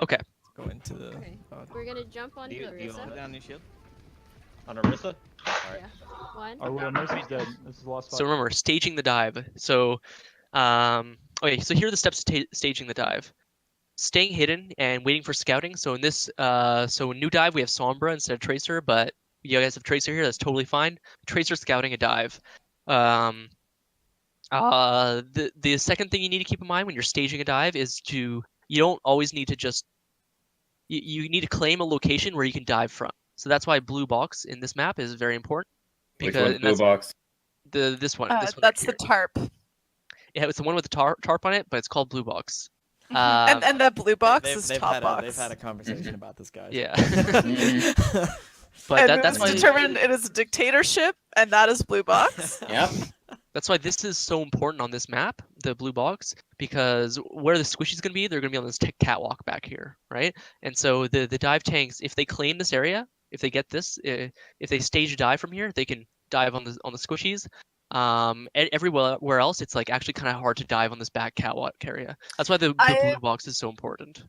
Okay. Go into the. Okay. VOD. We're gonna jump on Do you Arisa. hold down your shield? On Arisa? Alright. Yeah. One. Oh, well, Mercy's dead. This is the last spot. So remember, staging the dive. So, okay. So here are the steps to staging the dive. Staying hidden and waiting for scouting. So in this, so in new dive we have Sombra instead of Tracer, but you guys have Tracer here. That's totally fine. Tracer scouting a dive. The second thing you need to keep in mind when you're staging a dive is you don't always need to just you need to claim a location where you can dive from. So that's why blue box in this map is very important. Which Because one's blue box? this one. This one That's right the tarp. Yeah, it's the one with the tarp on it, but it's called blue box. And the blue box is they've top had box. they've had a conversation about this, guys. Yeah. Mhm. But and that's it's why determined it is a dictatorship, and that is blue box. Yep. that's why this is so important on this map, the blue box, because where the squishy's gonna be, they're gonna be on this catwalk back here, right? And so the dive tanks, if they claim this area, if they get this, if they stage a dive from here, they can dive on the squishies. Everywhere else, it's like actually kind of hard to dive on this back catwalk area. That's why the blue box is so important.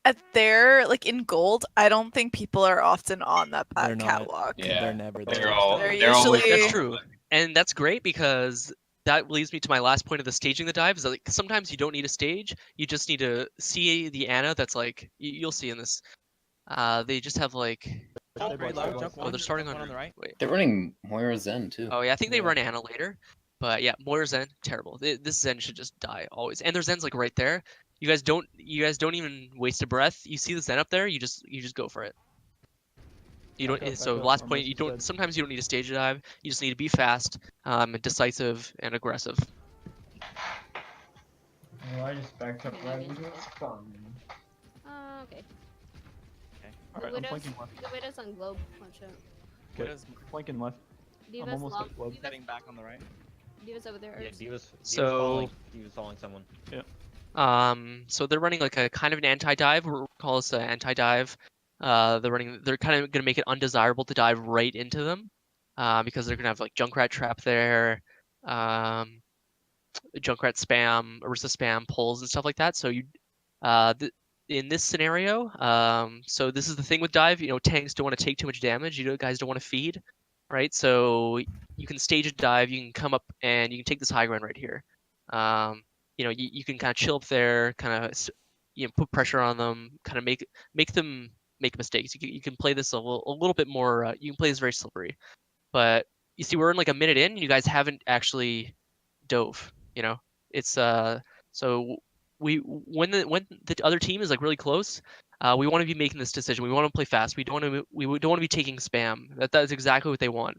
At there, like in gold, I don't think people are often on that They're not. catwalk. Yeah. They're never there. They're all. They're They're always. usually- That's true, and that's great because that leads me to my last point of the staging the dive. Is that, like, sometimes you don't need a stage; you just need to see the Ana. That's like you'll see in this. They just have like Oh, very low, jump oh, one, they're starting jump on one the right. Wait. They're running Moira Zen too. Oh yeah, I think they Yeah. run Ana later, but yeah, Moira Zen terrible. This Zen should just die always, and their Zen's like right there. You guys don't even waste a breath. You see the Zen up there, you just go for it. You Back don't. up, So back up, last or point, you Mercy's don't. dead. Sometimes you don't need a stage dive. You just need to be fast, decisive, and aggressive. Oh, I just backed up right into a spawn. Okay. Alright, I'm flanking left. The Widow's on globe. Watch out. Okay, Widow's flanking left. Diva's almost long. at globe. Heading back on the right. Diva's over there. Yeah, Ursa. Diva's So- following someone. So they're running like a kind of an anti-dive. We'll call this an anti-dive. They're kind of gonna make it undesirable to dive right into them, because they're gonna have like Junkrat trap there, Junkrat spam, Ursa spam, pulls and stuff like that. So in this scenario, so this is the thing with dive. You know, tanks don't want to take too much damage. You guys don't want to feed, right? So you can stage a dive. You can come up and you can take this high ground right here. You know, you can kind of chill up there, kind of put pressure on them, kind of make them make mistakes. You can play this a little bit more. You can play this very slippery, but you see we're in like a minute in, and you guys haven't actually dove. You know, it's so when the other team is like really close, we want to be making this decision. We want to play fast. We don't want to be taking spam. That's exactly what they want.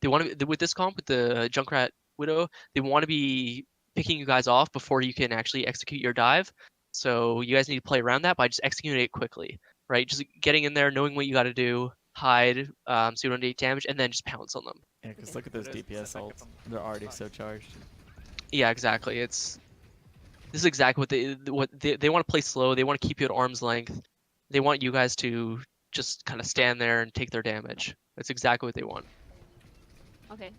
They want to with this comp with the Junkrat Widow. They want to be picking you guys off before you can actually execute your dive. So you guys need to play around that by just executing it quickly, right? Just getting in there, knowing what you got to do, hide, so you don't take damage, and then just pounce on them. Yeah, because look at those DPS ults. They're already so charged. Yeah, exactly. This is exactly what they want to play slow. They want to keep you at arm's length. They want you guys to just kind of stand there and take their damage. That's exactly what they want. Okay.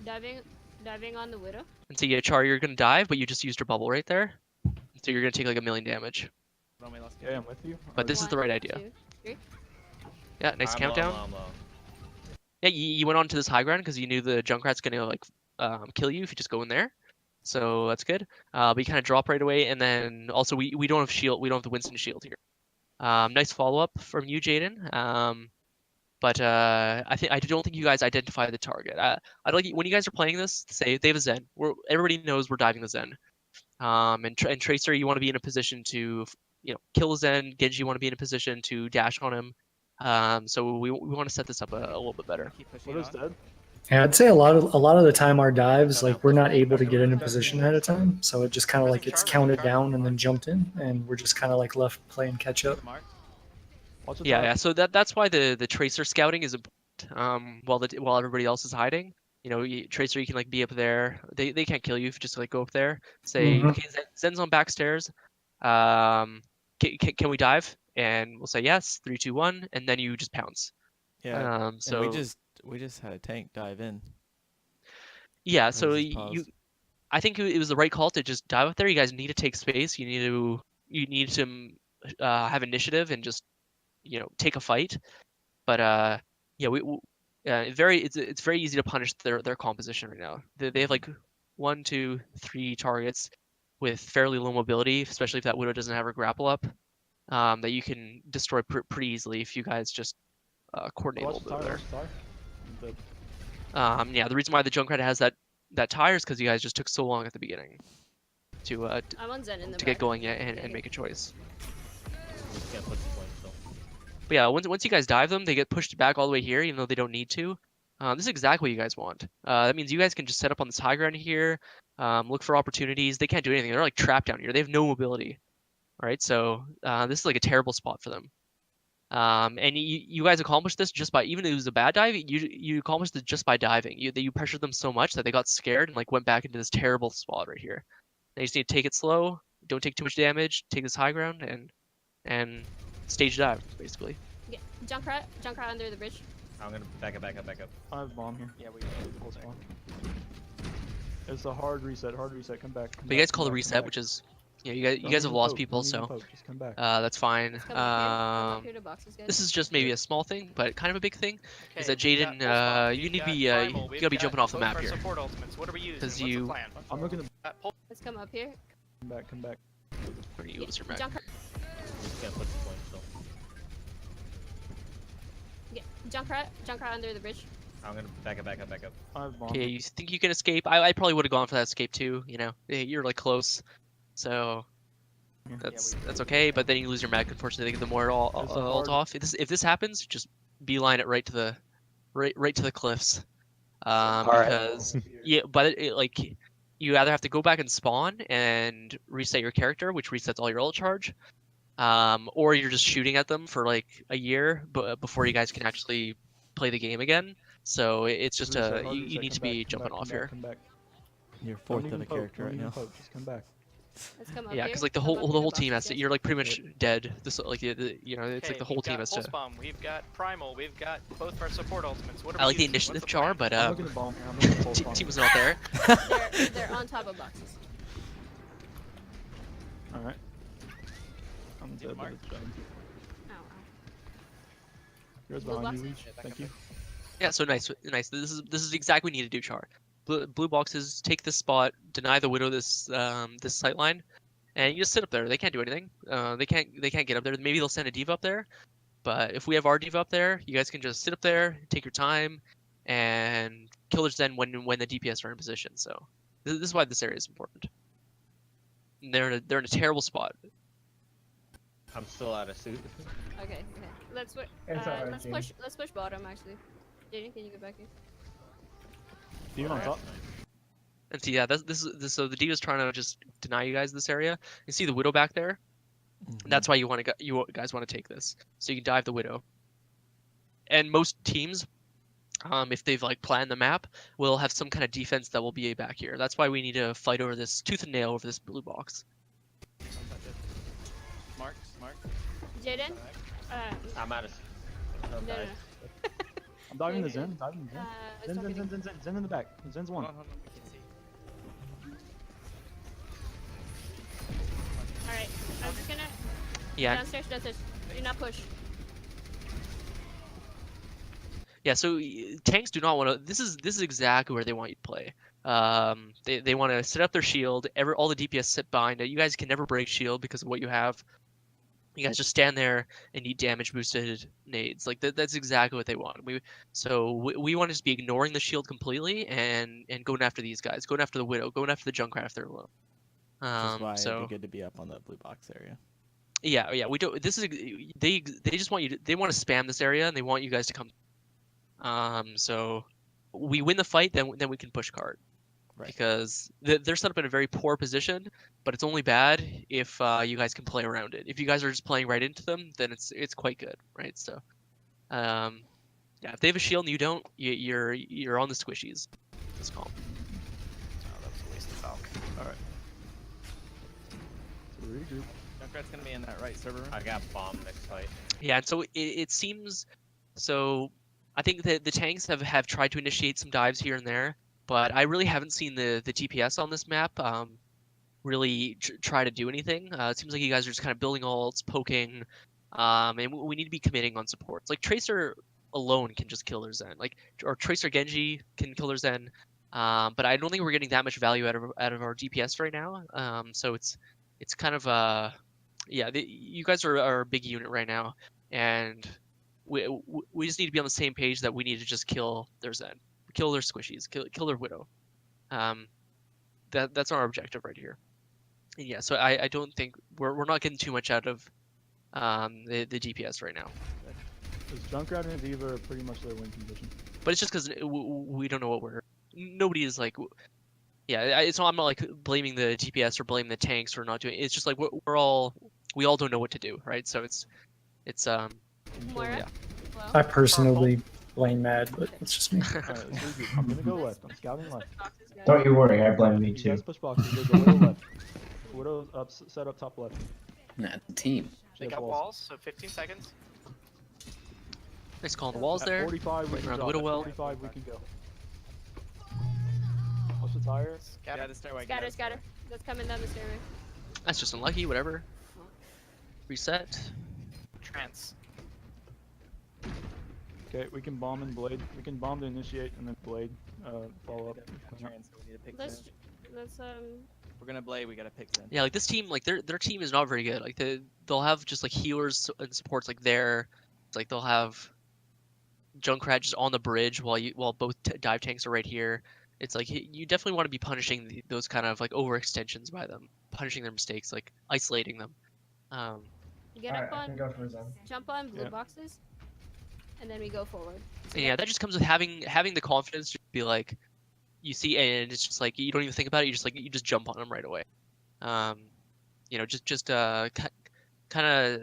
Diving on the Widow. And so yeah, Char, you're gonna dive, but you just used your bubble right there. So you're gonna take like 1,000,000 damage. Yeah, I'm with you. But this is the right idea. 2, 3. Yeah, nice I'm countdown. Low, I'm low. Yeah, you went on to this high ground because you knew the Junkrat's gonna like kill you if you just go in there. So that's good. But you kind of drop right away, and then also we don't have shield. We don't have the Winston shield here. Nice follow up from you, Jaden. But I don't think you guys identify the target. I'd like when you guys are playing this, say they have a Zen. Everybody knows we're diving the Zen. And Tracer, you want to be in a position to kill Zen. Genji, you want to be in a position to dash on him. So we want to set this up a little bit better. Widow's dead. Yeah, I'd say a lot of the time our dives, like, we're not able to get into position ahead of time, so it just kind of like it's counted down and then jumped in, and we're just kind of like left playing catch up. Watch the Yeah, top. yeah. So that's why the Tracer scouting is important. While everybody else is hiding, Tracer, you can like be up there. They can't kill you if you just like go up there. Say, Mhm. okay, Zen's on backstairs. Can we dive? And we'll say yes. 3, 2, 1, and then you just pounce. Yeah. So And we just had a tank dive in. yeah. And So just pause. I think it was the right call to just dive up there. You guys need to take space. You need to have initiative and just take a fight. But yeah, it's very easy to punish their composition right now. They have like 1, 2, 3 targets with fairly low mobility, especially if that Widow doesn't have her grapple up, that you can destroy pretty easily if you guys just coordinate a little bit better. Yeah, the reason why the Junkrat has that tire is because you guys just took so long at the beginning to I'm on Zen in the to back. get going and make a choice. We can't push the point still. But yeah, once you guys dive them, they get pushed back all the way here, even though they don't need to. This is exactly what you guys want. That means you guys can just set up on this high ground here, look for opportunities. They can't do anything. They're like trapped down here. They have no mobility. All right, so this is like a terrible spot for them. And you guys accomplished this just by, even if it was a bad dive, you accomplished it just by diving. You pressured them so much that they got scared and like went back into this terrible spot right here. They just need to take it slow, don't take too much damage, take this high ground, and stage dive basically. Yeah, Junkrat under the bridge. I'm gonna back up. I have bomb here. Yeah, we Whole spawn. It's a hard reset. Come back. But you guys call the reset, which is, you guys have lost people, so Just come back. that's fine. Come up here to boxes, guys. This is just maybe a small thing, but kind of a big thing. Okay, Is that we've Jaden, got you need to we've be got you Primal, we've gotta be got jumping off the both map our here. support ultimates. What are we using? 'Cause What's the you- plan? I'm looking to Let's come up here. come back. Where do you lose your mech? Junkrat. We can't push the point still. Yeah, Junkrat under the bridge. I'm gonna back up. I have bomb. Okay, you think you can escape? I probably would have gone for that escape too. You're like close, so that's okay. But then you lose your mech. Unfortunately, they get the more ult off. If this happens, just beeline it right to the cliffs. Because yeah, but like you either have to go back and spawn and reset your character, which resets all your ult charge, or you're just shooting at them for like a year, before you guys can actually play the game again. So it's just you need to be jumping off here. Come back. You're fourth of a character right now. Just come back. Let's come up Yeah, here. because like the Come up here whole to team has boxes, to. guys. You're like pretty much dead. This like it's Okay, like the whole we've team got has Pulse to. Bomb, we've got Primal, we've got both of our support ultimates. What are I we like the using? initiative What's the char, plan? but I'm looking at bomb here. I'm looking at full spawn. team was not there. They're on top of boxes. All right. I'm dead. Mark. Ow, ow. Yours Blue behind you, boxes? Leech. Thank you. Yeah, so nice. This is exactly what we need to do, Char. Blue boxes, take this spot, deny the Widow this sight line, and you just sit up there. They can't do anything. They can't get up there. Maybe they'll send a diva up there, but if we have our diva up there, you guys can just sit up there, take your time, and kill their Zen when the DPS are in position. So this is why this area is important. And they're in a terrible spot. I'm still out of suit. Okay. Let's It's alright, let's push bottom actually. Jaden, can you get back here? Demon on top. And see, yeah, so the diva's trying to just deny you guys this area. You see the Widow back there. That's why you guys want to take this, so you can dive the Widow. And most teams, if they've like planned the map, will have some kind of defense that will be back here. That's why we need to fight over this tooth and nail over this blue box. Mark. Jaden? I'm out of suit. I'm No. died. I'm diving the Zen. it's not getting- Zen in the back. Zen's one. Hold on, we can see. Alright, I'm just gonna Yeah, downstairs. Do not push. yeah. So tanks do not want to. This is exactly where they want you to play. They want to set up their shield. All the DPS sit behind it. You guys can never break shield because of what you have. You guys just stand there and eat damage boosted nades. Like that's exactly what they want. We want to just be ignoring the shield completely and going after these guys, going after the Widow, going after the Junkrat if they're low. Which is why So it'd be good to be up on that blue box area. yeah, we don't. This is they just want you to. They want to spam this area and they want you guys to come. So we win the fight, then we can push card. Right. Because they're set up in a very poor position, but it's only bad if you guys can play around it. If you guys are just playing right into them, then it's quite good, right? So, yeah, if they have a shield and you don't, you're on the squishies. This comp. Oh, that was a waste of Falcon. Alright. So regroup. Junkrat's gonna be in that right server room. I got bomb next fight. Yeah, and so it seems so. I think that the tanks have tried to initiate some dives here and there, but I really haven't seen the TPS on this map. really try to do anything. It seems like you guys are just kind of building ults, poking, and we need to be committing on supports. Like Tracer alone can just kill their Zen, like or Tracer Genji can kill their Zen. But I don't think we're getting that much value out of our DPS right now. So it's kind of yeah, you guys are a big unit right now, and we just need to be on the same page that we need to just kill their Zen, kill their squishies, kill their Widow. That's our objective right here. And yeah, so I don't think we're not getting too much out of the DPS right now. Because Junkrat and Diva are pretty much their win condition. But it's just because we don't know what nobody is like. Yeah, it's not, I'm not like blaming the DPS or blaming the tanks for not doing. It's just like we all don't know what to do, right? So it's Moira? yeah. Hello? I personally blame Mad, but it's just me. Alright, let's regroup. I'm gonna go left. I'm scouting left. Boxes, guys. Don't you worry, I blame me You too. guys push boxes. There's a Widow left. Widow's up, set up top left. Nah, the team. She They has got walls, so 15 seconds. Nice call on the walls At there. 45, we Right can around the drop. Widow At well. 45, we can go. Push the tire. Scatter. Yeah, the stairway. Scatter, scatter. That's coming down the stairway. That's just unlucky. Whatever. Reset. Trance. Okay, we can bomb and blade. We can bomb to initiate and then blade. Follow up. Let's We're gonna blade. We gotta pick Zen. Yeah, like this team, like their team is not very good. Like they'll have just like healers and supports like there. It's like they'll have Junkrat just on the bridge while both dive tanks are right here. It's like you definitely want to be punishing those kind of like overextensions by them, punishing their mistakes, like isolating them. get Alright, up I can on, go for Zen. jump on blue Yeah. boxes, and then we go forward. And yeah, that just comes with having the confidence to be like, you see, and it's just like you don't even think about it. You just jump on them right away. You know, just kind of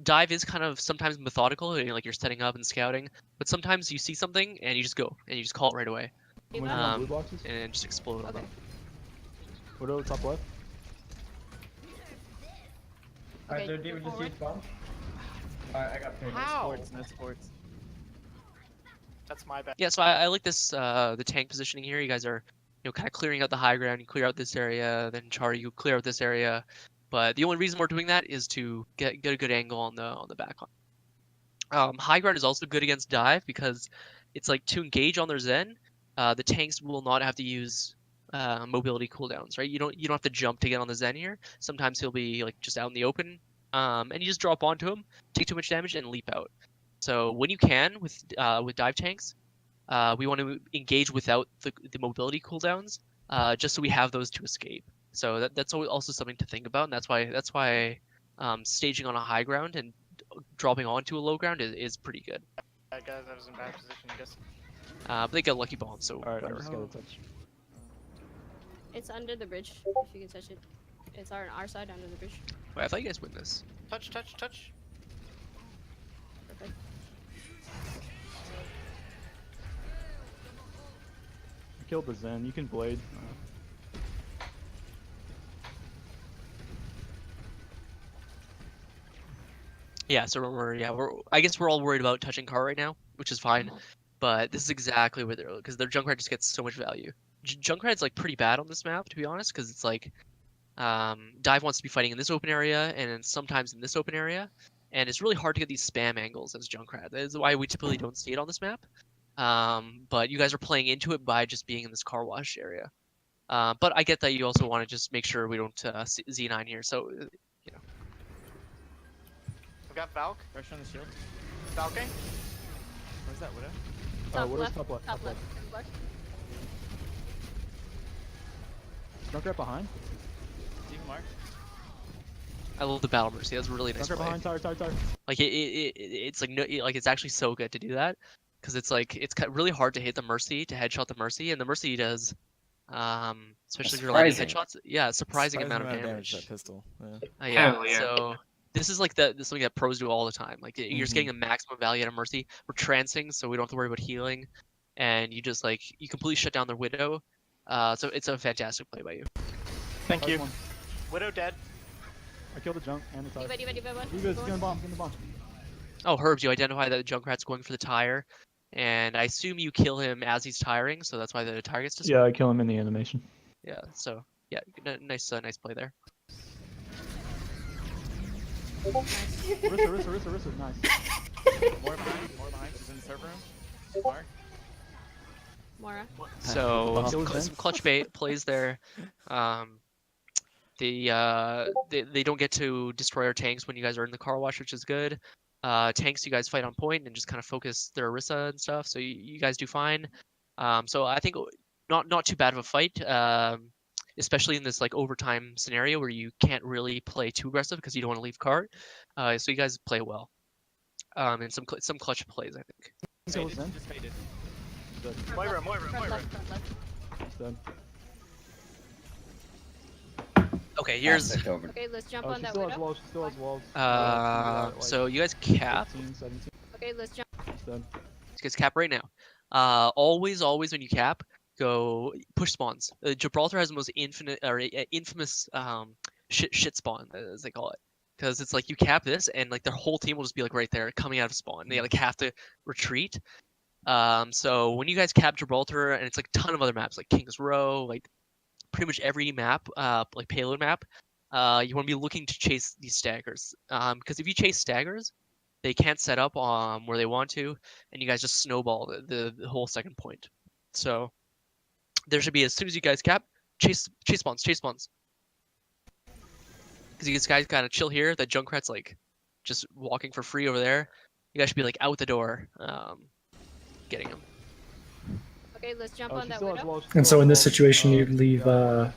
dive is kind of sometimes methodical. You know, like you're setting up and scouting, but sometimes you see something and you just go and you just call it right away I'm Diva? waiting on blue boxes. and just explode on Okay. them. Widow top left. Alright, Okay, so David go just forward. used bomb. Alright, I got paid. How? No sports. That's my bad. Yeah, so I like this the tank positioning here. You guys are kind of clearing out the high ground. You clear out this area, then Char, you clear out this area. But the only reason we're doing that is to get a good angle on the back line. High ground is also good against dive because it's like to engage on their Zen. The tanks will not have to use mobility cooldowns, right? You don't have to jump to get on the Zen here. Sometimes he'll be like just out in the open, and you just drop onto him, take too much damage, and leap out. So when you can with dive tanks, we want to engage without the mobility cooldowns, just so we have those to escape. So that's also something to think about, and that's why staging on a high ground and dropping onto a low ground is pretty good. Guys, I was in bad position, I guess. But they get lucky bombs, so Alright, I'm whatever. just gonna touch. It's under the bridge. If you can touch it, it's our side under the bridge. Wait, I thought you guys win this. Touch, touch, touch. Perfect. I killed the Zen. You can blade. Yeah, so I guess we're all worried about touching car right now, which is fine. But this is exactly where because their Junkrat just gets so much value. Junkrat's like pretty bad on this map, to be honest, because it's like dive wants to be fighting in this open area and then sometimes in this open area, and it's really hard to get these spam angles as Junkrat. That is why we typically don't see it on this map. But you guys are playing into it by just being in this car wash area. But I get that you also want to just make sure we don't Z9 here. So you know. We got Valk. Pressure on the shield. Valking. Where's that Widow? Top Widow's left. top left. Top left. Left. Junkrat behind. Team mark. I love the battle mercy. That's a really nice Junkrat play. behind. Tire. Like it's like no, like it's actually so good to do that because it's like it's really hard to hit the mercy, to headshot the mercy, and the mercy does, especially if you're landing Surprising. headshots. Yeah, a surprising amount of damage. That pistol. Yeah. Yeah. Hell yeah. So this is like this is something that pros do all the time. Like you're just getting a maximum value out of mercy. We're trancing, so we don't have to worry about healing, and you just like you completely shut down their widow. So it's a fantastic play by you. Thank Tire's you. one. Widow dead. I killed the junk and the tire. Diva one. Diva's Go gonna on. bomb. Gonna bomb. Oh, Herbs, you identify that the Junkrat's going for the tire, and I assume you kill him as he's tiring, so that's why the tire gets destroyed. Yeah, I kill him in the animation. Yeah, so Yeah, nice play there. Rissa, nice. More behind. She's in the server room. Mark. Mora. So Kill some Zen. clutch plays there. They don't get to destroy our tanks when you guys are in the car wash, which is good. Tanks, you guys fight on point and just kind of focus their Orisa and stuff. So you guys do fine. So I think not too bad of a fight. Especially in this like overtime scenario where you can't really play too aggressive because you don't want to leave cart. So you guys play well. And some clutch plays, I think. Kill Zen. Just faded. Moira. Front left. He's dead. Okay, here's. Pass it over. Okay, let's jump Oh, on she that still has window. walls. She still has walls. So you guys cap. 15, 17. Okay, let's jump. He's dead. You guys cap right now. Always when you cap, go push spawns. Gibraltar has the most infamous shit spawn, as they call it, because it's like you cap this and like their whole team will just be like right there coming out of spawn. They like have to retreat. So when you guys cap Gibraltar, and it's like a ton of other maps like Kings Row, like pretty much every map, like payload map, you want to be looking to chase these staggers. Because if you chase staggers, they can't set up where they want to, and you guys just snowball the whole second point. So there should be, as soon as you guys cap, chase spawns. Because you guys gotta chill here. That Junkrat's like just walking for free over there. You guys should be like out the door, getting him. Okay, let's jump Oh, on she that still has window. walls. And so in this situation, you'd leave the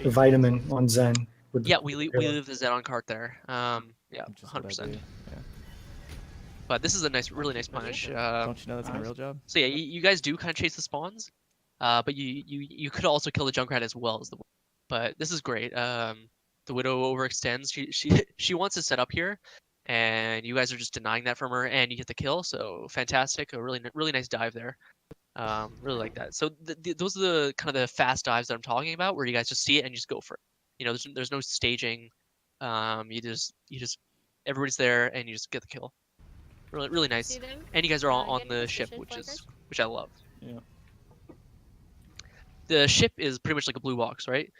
vitamin on Zen. With Yeah, we leave the Zen on cart there. Yeah, Which is what I 100%. do. Yeah. But this is a really nice punish. Don't you know that's my real job? So yeah, you guys do kind of chase the spawns, but you could also kill the Junkrat as well as the. But this is great. The Widow overextends. She wants to set up here, and you guys are just denying that from her, and you get the kill. So fantastic, a really nice dive there. Really like that. So those are the kind of the fast dives that I'm talking about, where you guys just see it and you just go for it. You know, there's no staging. You just everybody's there and you just get the kill. Really nice. See them? And you guys are on Get in the ship, position, which I love. Yeah. The ship is pretty much like a blue box, right?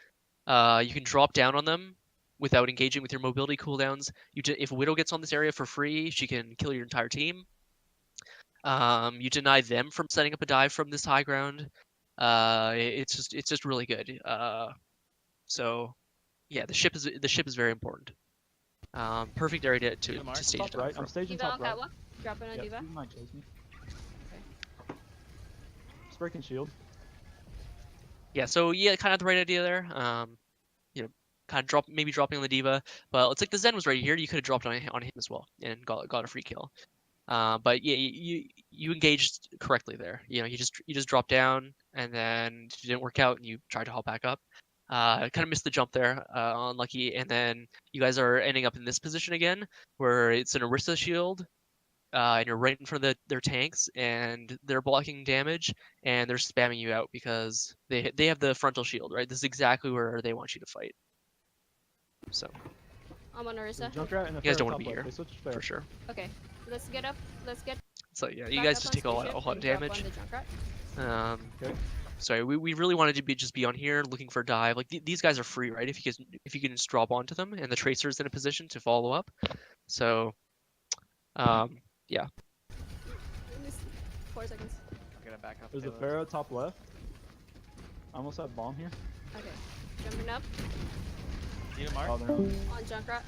You can drop down on them without engaging with your mobility cooldowns. If a Widow gets on this area for free, she can kill your entire team. You deny them from setting up a dive from this high ground. It's just really good. So yeah, the ship is very important. Perfect area to stage Top down right. from. I'm staging Diva on top right. catwalk. Dropping on Yeah, Diva. he might chase me. Just breaking shield. Yeah, so yeah, kind of the right idea there. You know, kind of maybe dropping on the Diva, but it's like the Zen was right here. You could have dropped on him as well and got a free kill. But yeah, you engaged correctly there. You know, you just dropped down and then it didn't work out and you tried to hop back up. Kind of missed the jump there, unlucky, and then you guys are ending up in this position again, where it's an Orisa shield, and you're right in front of their tanks, and they're blocking damage, and they're spamming you out because they have the frontal shield, right? This is exactly where they want you to fight. So I'm on Orisa. Junkrat and the you guys Pharaoh don't want top to be left. here They switched fair. for sure. Okay, let's get up. Let's get. So yeah, you back guys up just on take a lot spaceship of and drop damage. on the Junkrat. Okay. Sorry, we really wanted to just be on here looking for a dive. Like these guys are free, right? If you can just drop onto them, and the tracer's in a position to follow up. So, yeah. 4 seconds. I'm gonna back up. There's a payload. Pharaoh top left. I almost had bomb here. Okay, jumping up Need a mark? Oh, they're not. on Junkrat.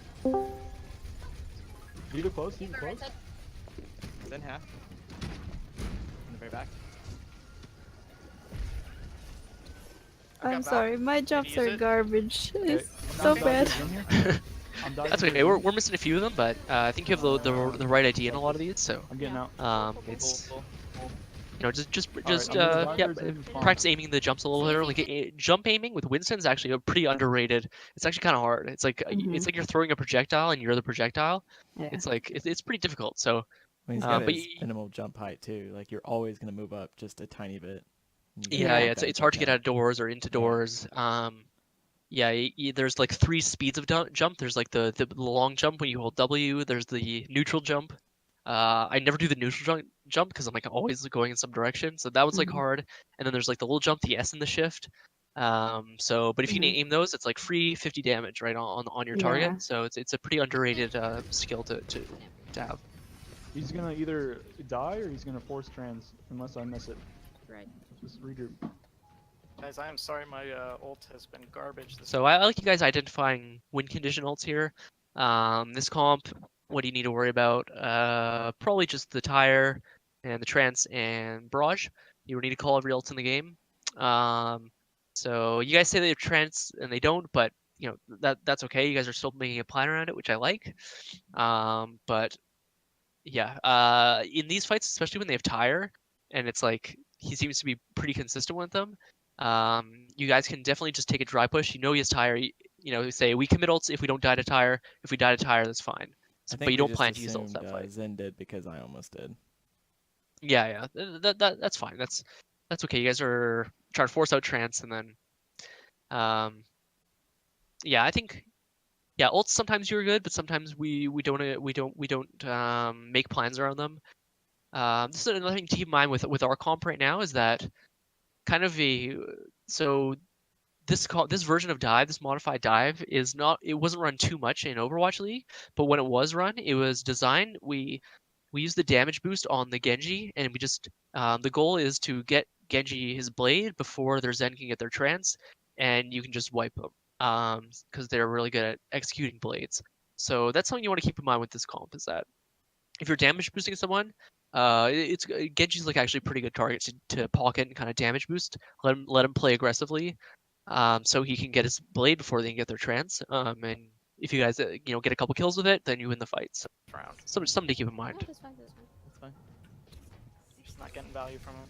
Vita close, Vita Right close. side. Then half. In the very back. I'm sorry, my jumps use are it? garbage. Okay, It's I'm so dodging bad. in here. I'm dodging That's in okay. here. We're missing a few of them, but I think you have the right idea in a lot of these. So I'm getting out. it's Full. you know just I'm gonna yeah, divers in spawn. practice aiming the jumps a little bit. Like jump aiming with Winston is actually a pretty underrated. It's actually kind of hard. It's like it's like you're throwing a projectile and you're the projectile. Yeah. It's like it's pretty difficult. So I mean, he's got but his minimal jump height too. Like you're always gonna move up just a tiny bit. And you yeah, gotta yeah, walk that it's hard to jump get out of doors or into doors. Yeah, there's like 3 speeds of jump. There's like the long jump when you hold W. There's the neutral jump. I never do the neutral jump because I'm like always going in some direction. So that was like hard. And then there's like the little jump, the S in the shift. But if you Mhm. aim those, it's like free 50 damage right on your target. Yeah. So it's a pretty underrated skill to have. He's gonna either die or he's gonna force trans unless I miss it. Right. Just regroup. Guys, I am sorry my ult has been garbage this So I like you guys identifying win condition ults here. This comp, what do you need to worry about? Probably just the tire and the trance and barrage. You don't need to call every ult in the game. So you guys say they have trance and they don't, but you know that's okay. You guys are still making a plan around it, which I like. But yeah, in these fights, especially when they have tire, and it's like he seems to be pretty consistent with them. You guys can definitely just take a dry push. You know he has tire. You know, say we commit ults if we don't die to tire. If we die to tire, that's fine. I But think you we don't just plan to use ults assumed, that fight. Zen did because I almost did. Yeah, that's fine. That's okay. You guys are trying to force out trance, and then, yeah, I think, yeah, ults sometimes you're good, but sometimes we don't make plans around them. This is another thing to keep in mind with our comp right now is that kind of this version of dive, this modified dive, it wasn't run too much in Overwatch League, but when it was run, it was designed. We use the damage boost on the Genji, and we just the goal is to get Genji his blade before their Zen can get their trance, and you can just wipe them because they're really good at executing blades. So that's something you want to keep in mind with this comp is that if you're damage boosting someone, it's Genji's like actually a pretty good target to pocket and kind of damage boost. Let him play aggressively, so he can get his blade before they can get their trance. And if you guys get a couple kills with it, then you win the fight. So round. something to keep in No, mind. that's fine. That's fine. That's fine. Just not getting value from him.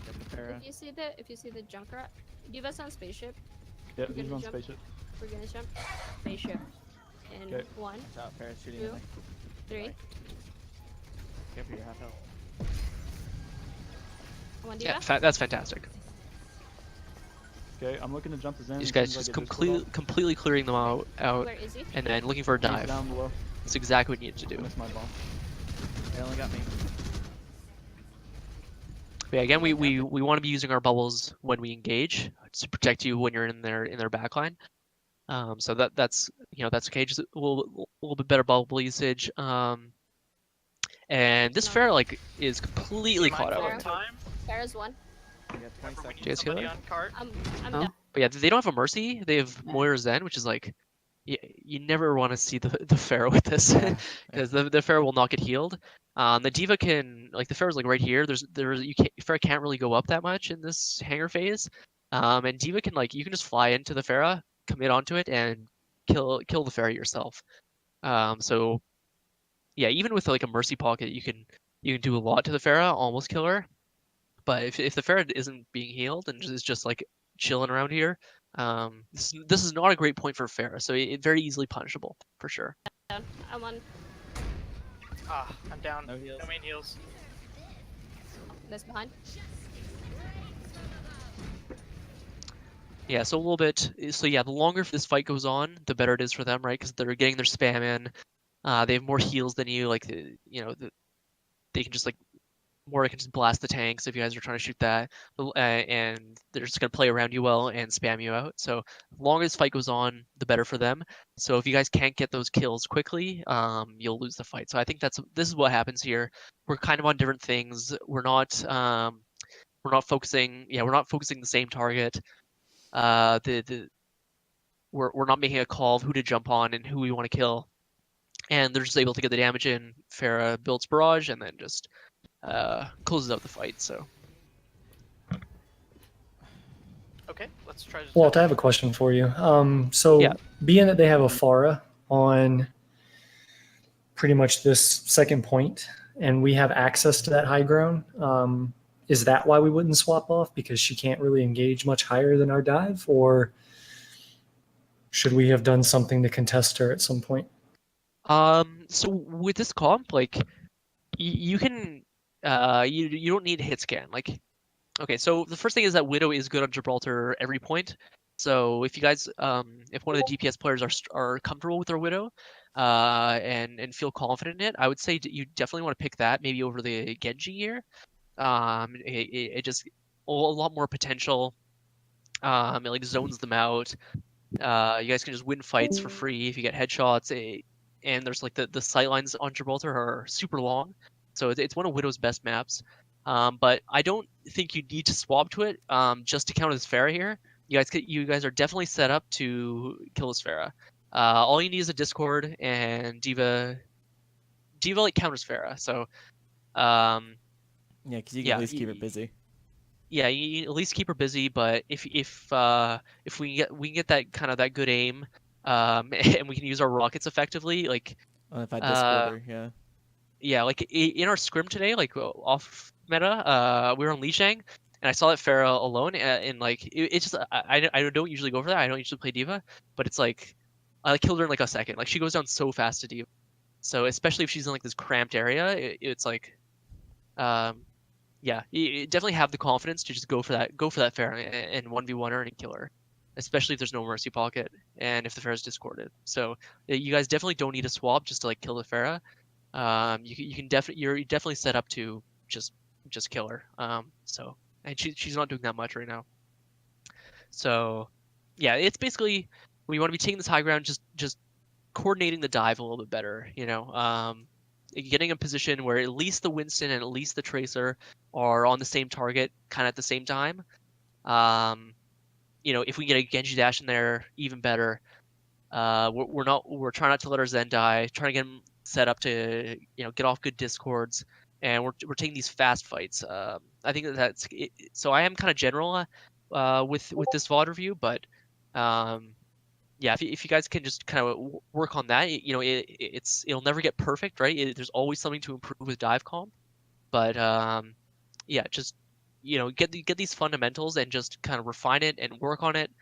Get the Pharah. If you see the Junkrat, D.Va's on spaceship. Yeah, We're he's gonna on jump. spaceship. We're gonna jump spaceship. In Okay. 1, Watch out, Pharah's shooting Two. at me. 3, Careful, your half health. 1 Yeah, D.Va. that's fantastic. Okay, I'm looking to jump the Zen. These as guys soon as I just get this completely clearing them out, Where is he? and then looking for a pulled off. He's dive. down below. That's exactly what you need to I do. missed my ball. They only got me. But yeah, again, we want to be using our bubbles when we engage to protect you when you're in their backline. So that's okay. Just a little bit better bubble usage. And this fair is completely Be caught mindful up. of time. Farah's 1. We got 20 Remember, we seconds. need Jay's somebody killer? on cart. I'm Oh. down. But yeah, they don't have a mercy. They have Moira Zen, which is like, you never want to see the Pharaoh with this Yeah. because the Pharaoh will not get healed. The D.Va can the Pharaoh's like right here. Pharaoh can't really go up that much in this hanger phase. And D.Va can you can just fly into the Pharaoh, commit onto it, and kill the Pharaoh yourself. So yeah, even with a mercy pocket, you can do a lot to the Pharaoh, almost kill her. But if the Pharaoh isn't being healed and is just chilling around here, this is not a great point for Pharaoh. So it very easily punishable for sure. Down. I'm on. Ah, I'm down. No heals. No main heals. That's behind. Yeah, so a little bit. So yeah, the longer this fight goes on, the better it is for them, right? Because they're getting their spam in. They have more heals than you. They can just Moira can just blast the tanks if you guys are trying to shoot that, and they're just gonna play around you well and spam you out. So the longer this fight goes on, the better for them. So if you guys can't get those kills quickly, you'll lose the fight. So I think this is what happens here. We're kind of on different things. We're not focusing. Yeah, we're not focusing the same target. We're not making a call of who to jump on and who we want to kill, and they're just able to get the damage in. Farah builds barrage and then just closes out the fight. So Okay, let's try to. Walt, I have a question for you. So Yeah. being that they have a Pharah on pretty much this second point, and we have access to that high ground, is that why we wouldn't swap off? Because she can't really engage much higher than our dive? Or should we have done something to contest her at some point? so with this comp, you can you don't need hit scan. Okay, so the first thing is that Widow is good on Gibraltar every point. So if you guys if one of the DPS players are comfortable with their Widow and feel confident in it, I would say you definitely want to pick that maybe over the Genji here. It just a lot more potential It like zones them out. You guys can just win fights for free if you get headshots. And there's like the sight lines on Gibraltar are super long, so it's one of Widow's best maps. But I don't think you need to swap to it just to counter this Pharah here. You guys are definitely set up to kill this Pharah. All you need is a Discord, and Diva like counters Pharah. So Yeah, because you can yeah, at least keep her busy. yeah, you at least keep her busy. But if we can get that kind of that good aim, and we can use our rockets effectively, like If I Discord her, yeah. yeah, like in our scrim today, like off meta, we were on Lijiang, and I saw that Pharah alone, and like it's just I don't usually go for that. I don't usually play Diva, but it's like I killed her in like a second. Like she goes down so fast to Diva. So especially if she's in like this cramped area, it's like, yeah, you definitely have the confidence to just go for that Pharah and 1v1 her and kill her, especially if there's no mercy pocket and if the Pharah's discorded. So you guys definitely don't need to swap just to like kill the Pharah. You're definitely set up to just kill her. So and she's not doing that much right now. So yeah, it's basically when you want to be taking this high ground, just coordinating the dive a little bit better, you know. Getting a position where at least the Winston and at least the Tracer are on the same target kind of at the same time. You know, if we get a Genji dash in there, even better. We're trying not to let our Zen die, trying to get him set up to, you know, get off good discords, and we're taking these fast fights. I think that's it. So I am kind of general with this VOD review, but yeah, if you guys can just kind of work on that, you know, it'll never get perfect, right? There's always something to improve with dive comp, but yeah, just, you know, get these fundamentals and just kind of refine it and work on it,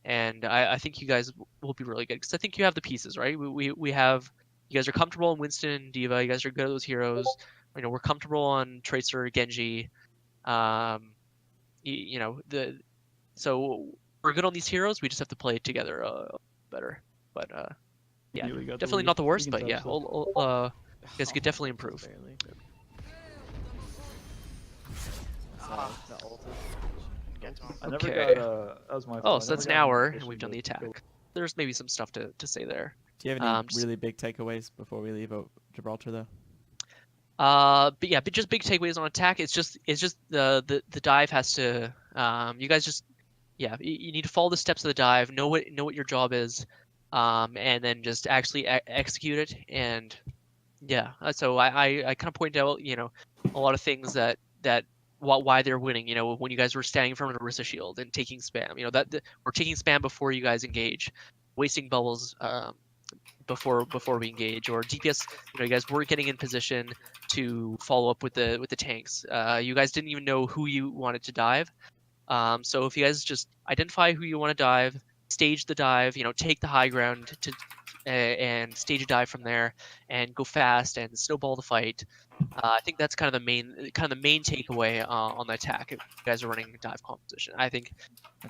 and I think you guys will be really good because I think you have the pieces, right? We have, you guys are comfortable on Winston and Diva, you guys are good at those heroes, you know, we're comfortable on Tracer, Genji, you know, so we're good on these heroes. We just have to play together better. But yeah, we got the definitely lead. not the We worst. can But touch yeah, that. you guys could definitely improve. Barely. The ult is... Get to him. I never Okay. got that was my Oh, fault. so that's an hour, and we've done the attack. There's maybe some stuff to say there. Do you have any Just- really big takeaways before we leave Gibraltar, though? But yeah, but just big takeaways on attack. It's just the dive has to. You guys just, yeah, you need to follow the steps of the dive. Know what your job is, and then just actually execute it. And yeah, so I kind of pointed out, you know, a lot of things that why they're winning. You know, when you guys were standing in front of an Orisa shield and taking spam. You know that we're taking spam before you guys engage, wasting bubbles. Before we engage, or DPS, you know, you guys were getting in position to follow up with the tanks. You guys didn't even know who you wanted to dive. So if you guys just identify who you want to dive, stage the dive, you know, take the high ground to and stage a dive from there, and go fast and snowball the fight. I think that's kind of the main takeaway on the attack. If you guys are running a dive composition, I think.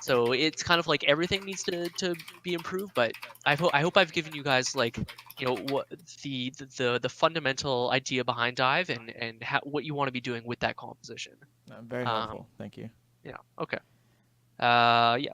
So it's kind of like everything needs to be improved, but I hope I've given you guys, like, you know, what the fundamental idea behind dive and what you want to be doing with that composition. Very helpful. Thank you. Yeah. Okay. Yeah.